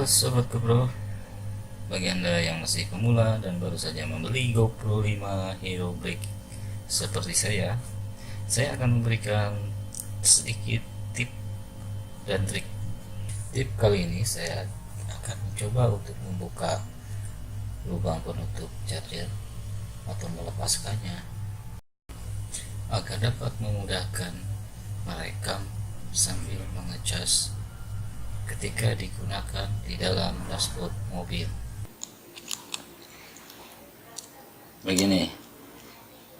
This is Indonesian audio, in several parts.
Sobat GoPro, bagi Anda yang masih pemula dan baru saja membeli GoPro 5 Hero Black seperti saya akan memberikan sedikit tip dan trik. Tip kali ini saya akan mencoba untuk membuka lubang penutup charger atau melepaskannya agar dapat memudahkan merekam sambil mengecas ketika digunakan di dalam dashboard mobil. Begini,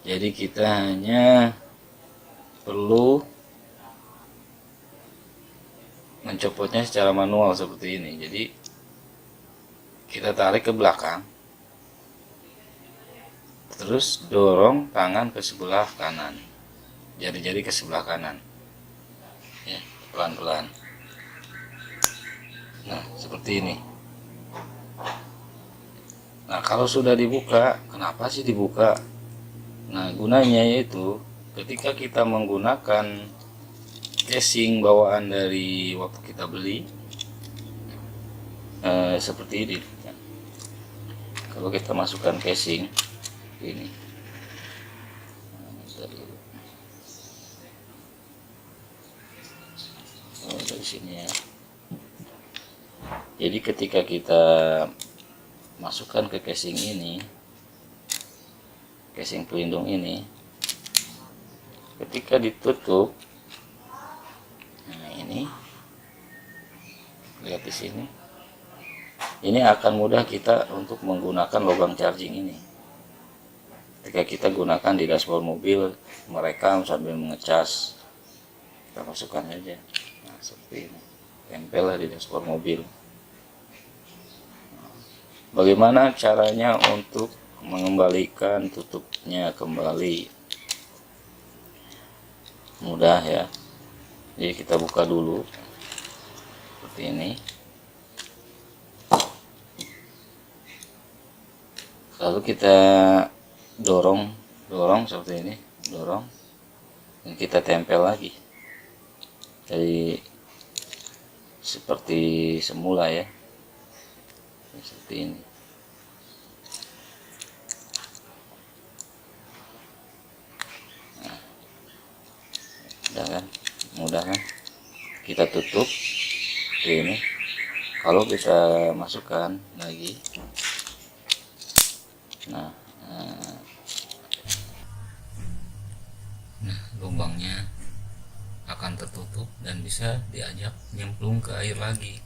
jadi kita hanya perlu mencopotnya secara manual seperti ini. Jadi kita tarik ke belakang, terus dorong tangan ke sebelah kanan, jari-jari ke sebelah kanan ya, pelan-pelan. Nah, seperti ini. Nah, kalau sudah dibuka, kenapa sih dibuka? Nah, gunanya yaitu ketika kita menggunakan casing bawaan dari waktu kita beli, seperti ini. Kalau kita masukkan casing ini, dari sini ya. Jadi ketika kita masukkan ke casing ini, casing pelindung ini, ketika ditutup, nah ini lihat di sini, ini akan mudah kita untuk menggunakan lubang charging ini. Ketika kita gunakan di dashboard mobil, merekam sambil mengecas, kita masukkan aja. Nah, seperti ini, tempel di dashboard mobil. Bagaimana caranya untuk mengembalikan tutupnya kembali? Mudah ya. Jadi kita buka dulu seperti ini, lalu kita dorong seperti ini, dorong, dan kita tempel lagi. Jadi seperti semula ya, seperti ini. Mudah kan, kita tutup ini. Kalau bisa masukkan lagi, nah lubangnya akan tertutup dan bisa diajak nyemplung ke air lagi.